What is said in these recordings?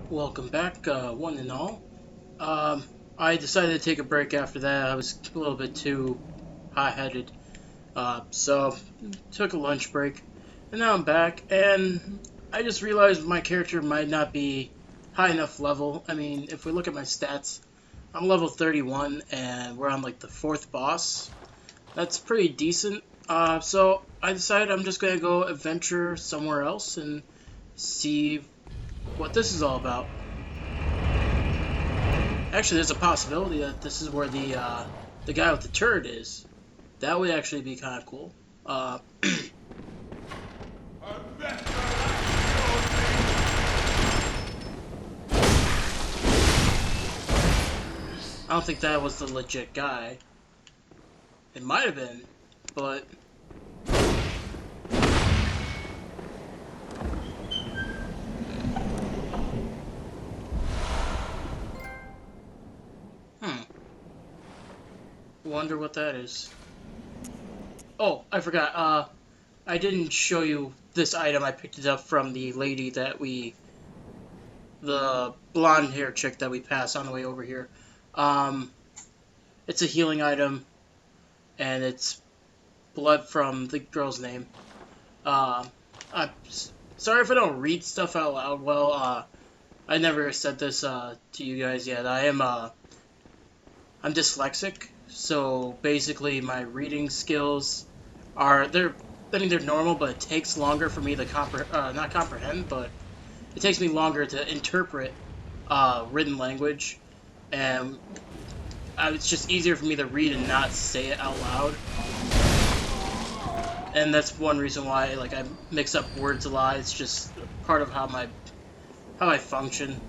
Welcome back, one and all. I decided to take a break after that. I was a little bit too hot-headed, so took a lunch break, and now I'm back. And I just realized my character might not be high enough level. I mean, if we look at my stats, I'm level 31, and we're on like the 4th boss. That's pretty decent. So I decided I'm just gonna go adventure somewhere else and see what this is all about. Actually, there's a possibility that this is where the guy with the turret is. That would actually be kind of cool. I don't think that was the legit guy. It might have been, but wonder what that is. Oh, I forgot. I didn't show you this item. I picked it up from the lady that the blonde hair chick that we passed on the way over here. It's a healing item, and it's blood from the girl's name. I'm sorry if I don't read stuff out loud. Well, I never said this to you guys yet. I'm dyslexic, so basically my reading skills they're normal, but it takes longer for me to not comprehend, but it takes me longer to interpret written language, and it's just easier for me to read and not say it out loud. And that's one reason why I mix up words a lot. It's just part of how I function.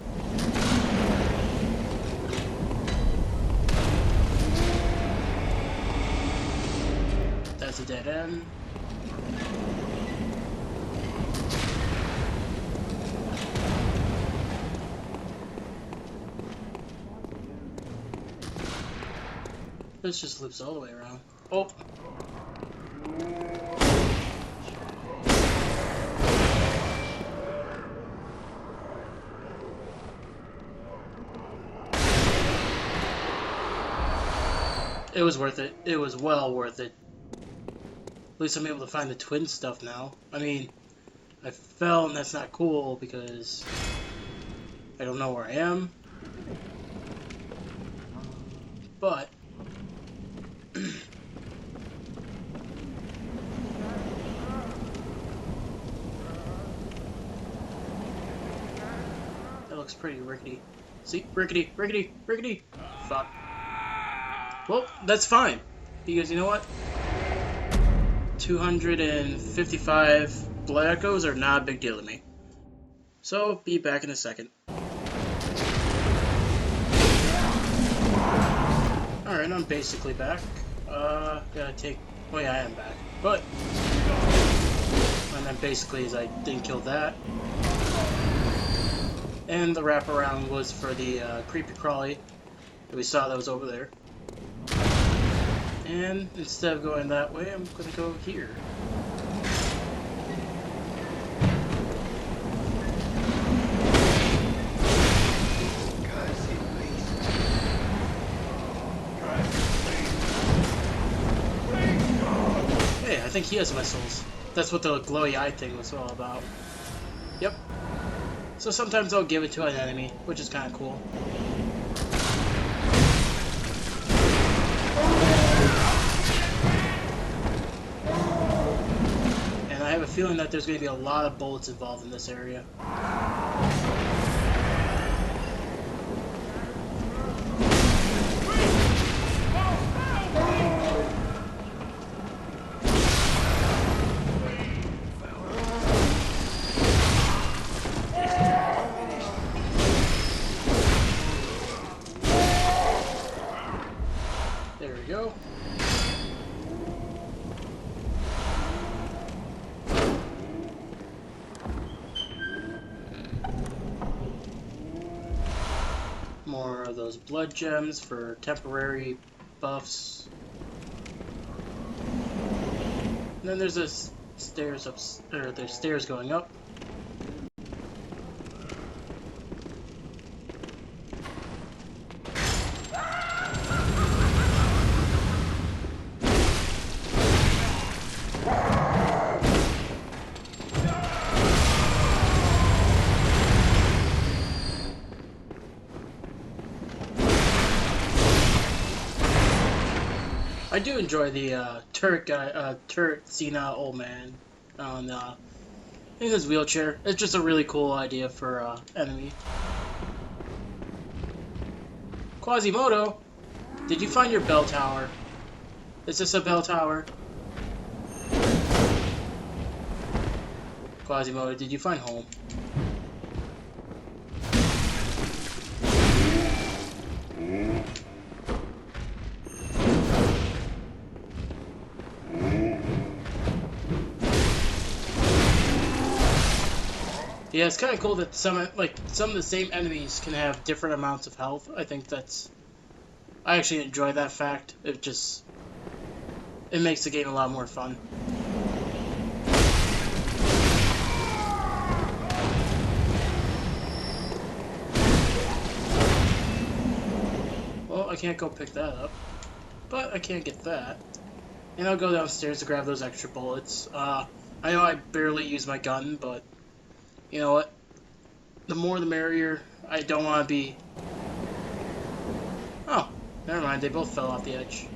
That's a dead end. This just loops all the way around. Oh! It was worth it. It was well worth it. At least I'm able to find the twin stuff now. I mean, I fell and that's not cool because I don't know where I am. But that looks pretty rickety. See? Rickety, rickety, rickety. Fuck. Well, that's fine. Because you know what? 255 blood echoes are not a big deal to me. So, be back in a second. Alright, I'm basically back. Gotta take... Oh yeah, I am back. But... And then basically is I didn't kill that. And the wraparound was for the creepy crawly that we saw that was over there. And instead of going that way, I'm gonna go here. Hey, I think he has missiles. That's what the glowy eye thing was all about. Yep. So sometimes I'll give it to an enemy, which is kind of cool. And I have a feeling that there's going to be a lot of bullets involved in this area. There we go. More of those blood gems for temporary buffs. And then there's this stairs going up. I do enjoy the turret guy, turret Cena old man on in his wheelchair. It's just a really cool idea for enemy. Quasimodo, did you find your bell tower? Is this a bell tower? Quasimodo, did you find home? Yeah, it's kind of cool that some of the same enemies can have different amounts of health. I think I actually enjoy that fact. It makes the game a lot more fun. Well, I can't go pick that up, but I can't get that. And I'll go downstairs to grab those extra bullets. I know I barely use my gun, but you know what? The more the merrier. I don't want to be... Oh, never mind. They both fell off the edge.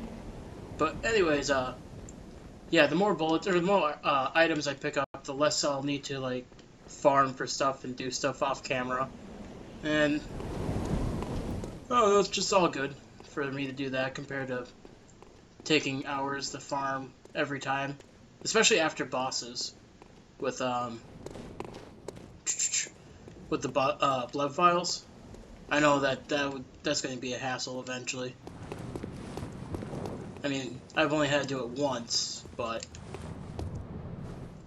But anyways, yeah, the more bullets, or the more items I pick up, the less I'll need to, like, farm for stuff and do stuff off camera. And, oh, it's just all good for me to do that compared to taking hours to farm every time. Especially after bosses with the blood vials. I know that's going to be a hassle eventually. I mean, I've only had to do it once, but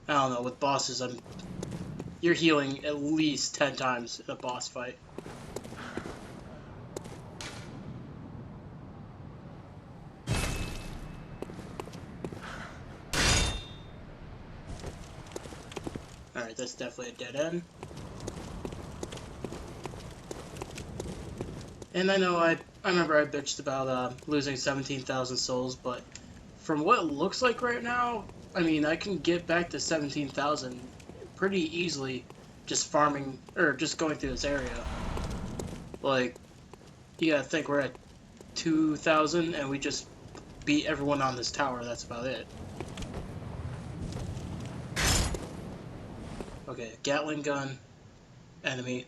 I don't know, with bosses, you're healing at least 10 times in a boss fight. Alright, that's definitely a dead end. And I know I remember I bitched about losing 17,000 souls, but from what it looks like right now, I mean, I can get back to 17,000 pretty easily just farming, or just going through this area. Like, you gotta think we're at 2,000 and we just beat everyone on this tower, that's about it. Okay, Gatling gun, enemy.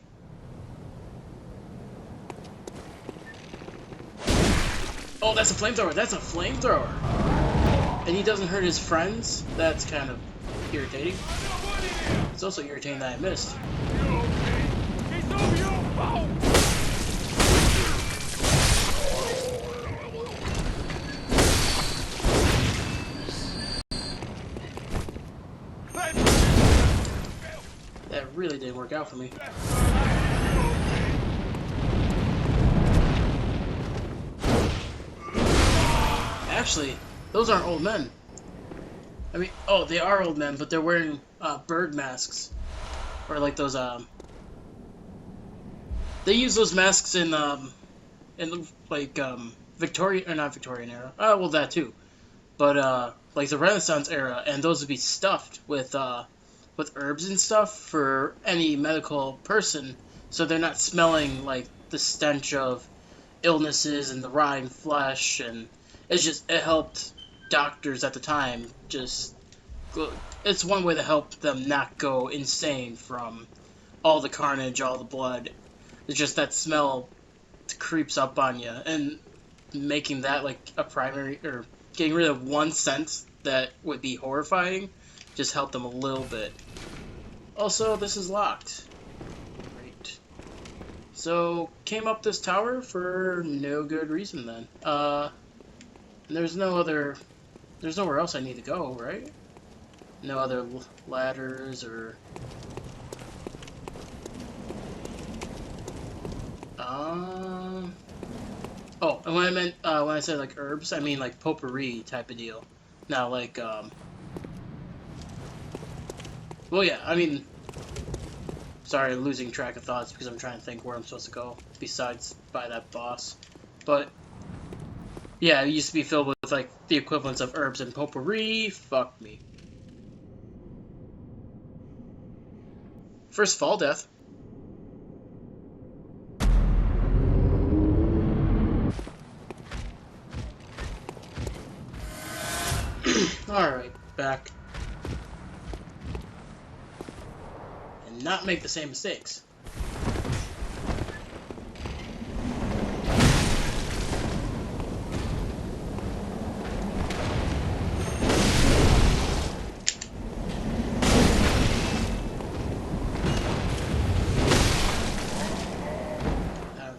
Oh, that's a flamethrower! That's a flamethrower! And he doesn't hurt his friends? That's kind of irritating. It's also irritating that I missed. That really didn't work out for me. Actually, those aren't old men. I mean, oh, they are old men, but they're wearing bird masks, or like those They use those masks in like Victorian, or not Victorian era. Well, that too, but like the Renaissance era, and those would be stuffed with herbs and stuff for any medical person, so they're not smelling like the stench of illnesses and the rotting flesh, and it helped doctors at the time it's one way to help them not go insane from all the carnage, all the blood. It's just that smell creeps up on you, and making that like a primary, or getting rid of one sense that would be horrifying, just helped them a little bit. Also, this is locked. Great. So, came up this tower for no good reason then. There's nowhere else I need to go, right? No other ladders or... Oh, and when I said like herbs, I mean like potpourri type of deal. Now like, well yeah, I mean, sorry, losing track of thoughts because I'm trying to think where I'm supposed to go besides by that boss. But, yeah, it used to be filled with like the equivalents of herbs and potpourri. Fuck me. First fall death. Alright, back. And not make the same mistakes.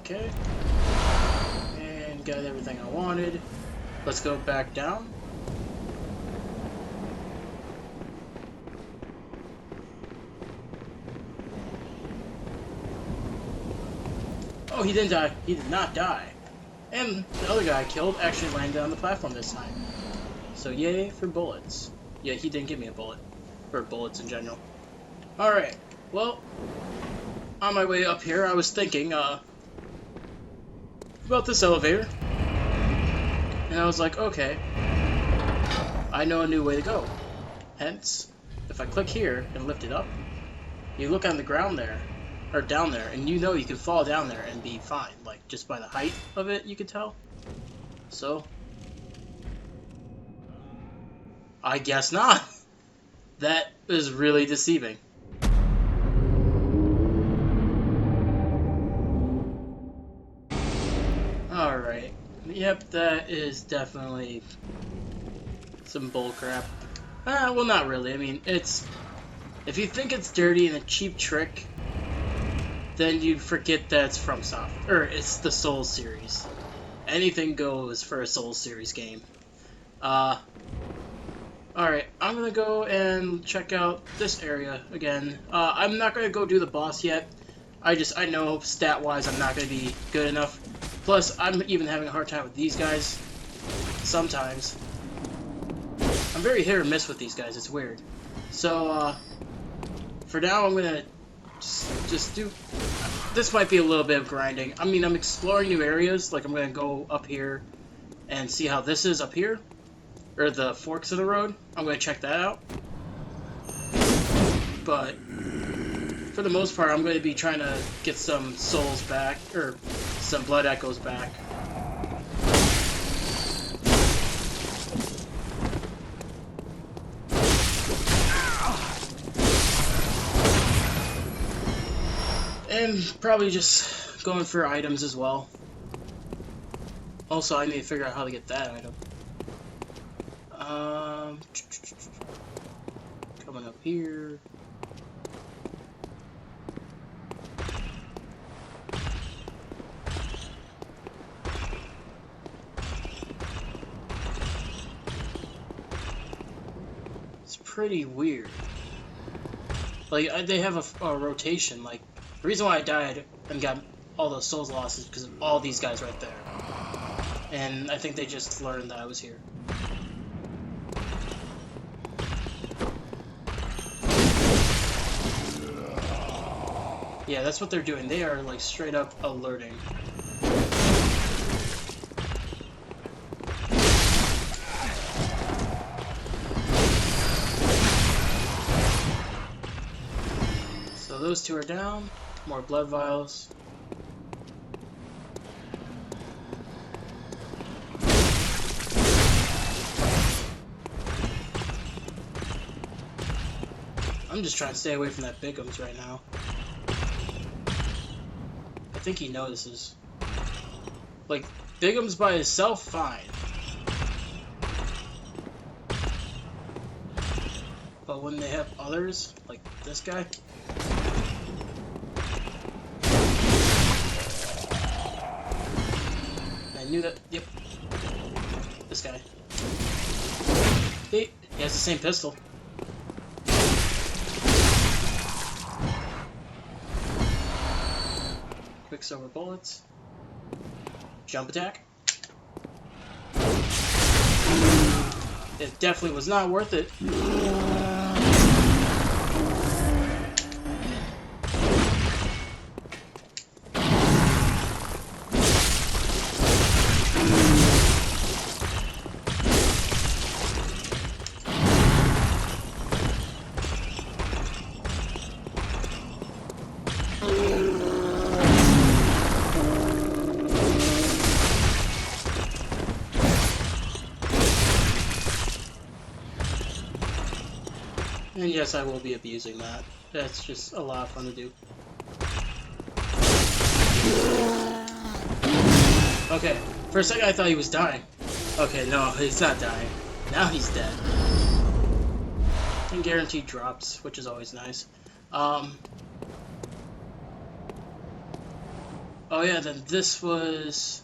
Okay. And got everything I wanted. Let's go back down. Oh, he didn't die. He did not die. And the other guy I killed actually landed on the platform this time. So yay for bullets. Yeah, he didn't give me a bullet. Or bullets in general. Alright, well, on my way up here, I was thinking, about this elevator. And I was like, okay, I know a new way to go. Hence, if I click here and lift it up, you look on the ground there, or down there, and you know you can fall down there and be fine. Like, just by the height of it, you can tell. So, I guess not. That is really deceiving. Alright. Yep, that is definitely some bullcrap. Well, not really. I mean, it's... If you think it's dirty and a cheap trick, then you forget that it's from Soft, or it's the Souls series. Anything goes for a Souls series game. Alright, I'm gonna go and check out this area again. I'm not gonna go do the boss yet. I know stat-wise I'm not gonna be good enough. Plus, I'm even having a hard time with these guys. Sometimes. I'm very hit or miss with these guys, it's weird. So, for now I'm gonna just do... This might be a little bit of grinding. I mean, I'm exploring new areas. Like, I'm gonna go up here and see how this is up here. Or the forks of the road. I'm gonna check that out. But for the most part, I'm gonna be trying to get some souls back, or some blood echoes back. And probably just going for items as well. Also, I need to figure out how to get that item. Coming up here. It's pretty weird. Like, they have a rotation. Like, the reason why I died and got all those souls lost is because of all these guys right there. And I think they just learned that I was here. Yeah, that's what they're doing. They are, like, straight up alerting. So those two are down. More blood vials. I'm just trying to stay away from that Bigums right now. I think he notices. Like, Bigums by himself, fine. But when they have others, like this guy... I knew that, yep. This guy. He has the same pistol. Quicksilver bullets. Jump attack. It definitely was not worth it. And yes, I will be abusing that. That's just a lot of fun to do. Okay, for a second I thought he was dying. Okay, no, he's not dying. Now he's dead. And guaranteed drops, which is always nice. Oh yeah, then this was...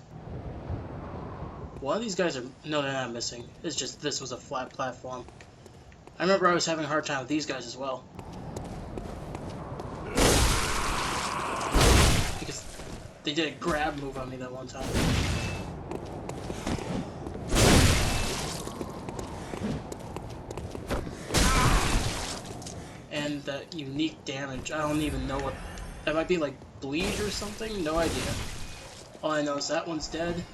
One of these guys are... No, they're not missing. It's just this was a flat platform. I remember I was having a hard time with these guys as well. Because they did a grab move on me that one time. And that unique damage, I don't even know what... That might be like bleed or something? No idea. All I know is that one's dead.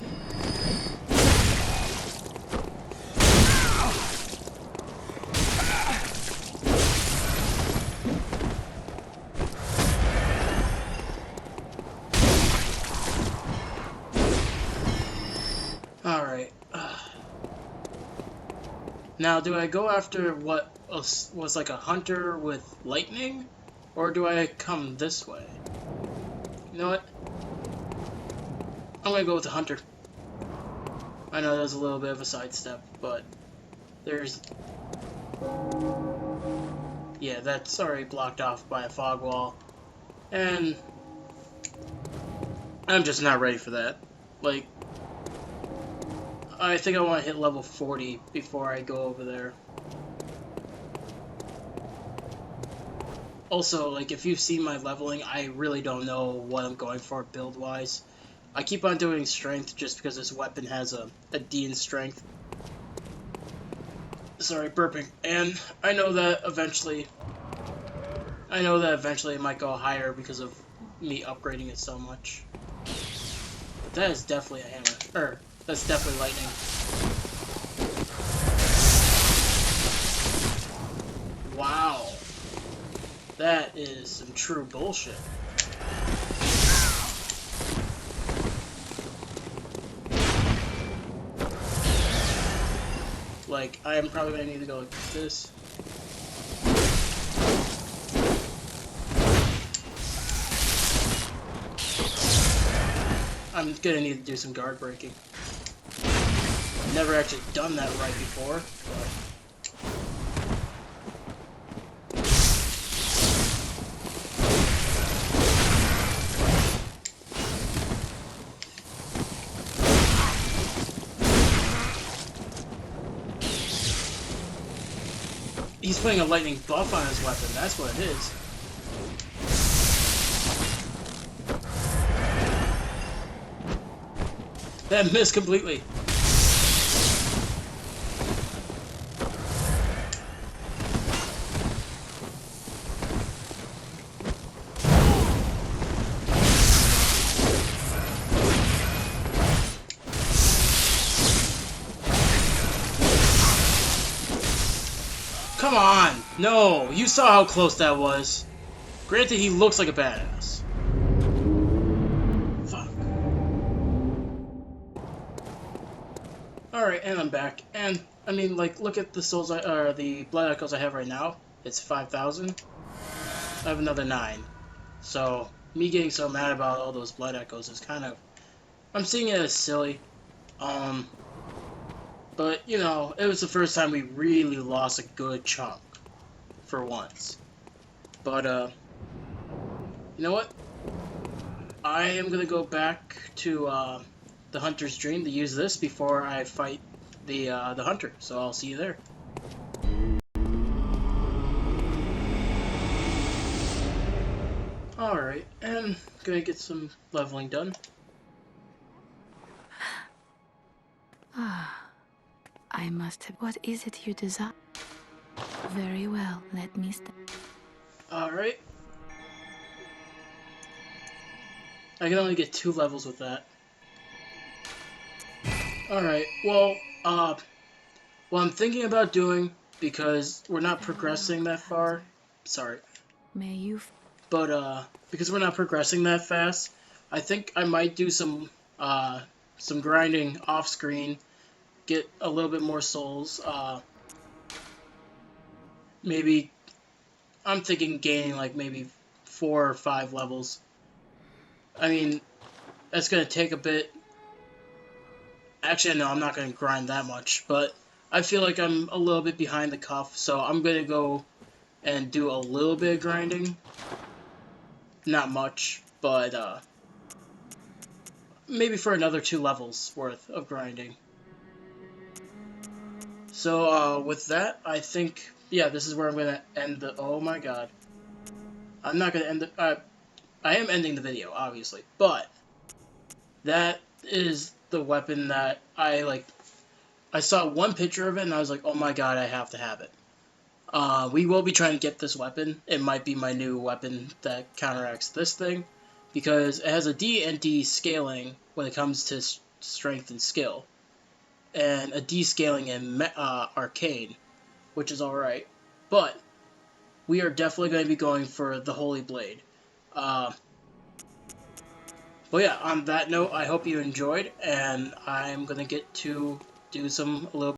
Alright. Now, do I go after what was like a hunter with lightning? Or do I come this way? You know what? I'm gonna go with the hunter. I know there's a little bit of a sidestep, but there's... Yeah, that's already blocked off by a fog wall. And... I'm just not ready for that. Like... I think I want to hit level 40 before I go over there. Also, like, if you've seen my leveling, I really don't know what I'm going for build-wise. I keep on doing strength just because this weapon has a D in strength. Sorry, burping. And I know that eventually it might go higher because of me upgrading it so much. But that is definitely a hammer. That's definitely lightning. Wow. That is some true bullshit. Like, I am probably gonna need to go like this. I'm gonna need to do some guard breaking. Never actually done that right before, but... He's putting a lightning buff on his weapon, that's what it is. That missed completely. Come on! No! You saw how close that was. Granted, he looks like a badass. Fuck. Alright, and I'm back. And, I mean, like, look at the souls the blood echoes I have right now. It's 5,000. I have another 9. So, me getting so mad about all those blood echoes is kind of... I'm seeing it as silly. But, you know, it was the first time we really lost a good chunk. For once. But, you know what? I am gonna go back to, the Hunter's Dream to use this before I fight the Hunter. So I'll see you there. Alright, and gonna get some leveling done. I must have... What is it you desire? Very well, let me start. Alright. I can only get 2 levels with that. Alright, well, what I'm thinking about doing, because we're not progressing that far... Sorry. May you... But, because we're not progressing that fast, I think I might do some grinding off-screen, get a little bit more souls, maybe I'm thinking gaining like maybe 4 or 5 levels. I mean, that's gonna take a bit. Actually, no, I'm not gonna grind that much, but I feel like I'm a little bit behind the cuff, so I'm gonna go and do a little bit of grinding. Not much, but maybe for another 2 levels worth of grinding. So with that, I think, yeah, this is where I'm gonna end the. Oh my god, I'm not gonna end it. I am ending the video, obviously, but that is the weapon that I like. I saw one picture of it and I was like, oh my god, I have to have it. We will be trying to get this weapon. It might be my new weapon that counteracts this thing, because it has a D and D scaling when it comes to strength and skill, and a D scaling in arcane, which is alright. But we are definitely going to be going for the Holy Blade. Uh, but yeah, on that note, I hope you enjoyed, and I'm going to get to do a little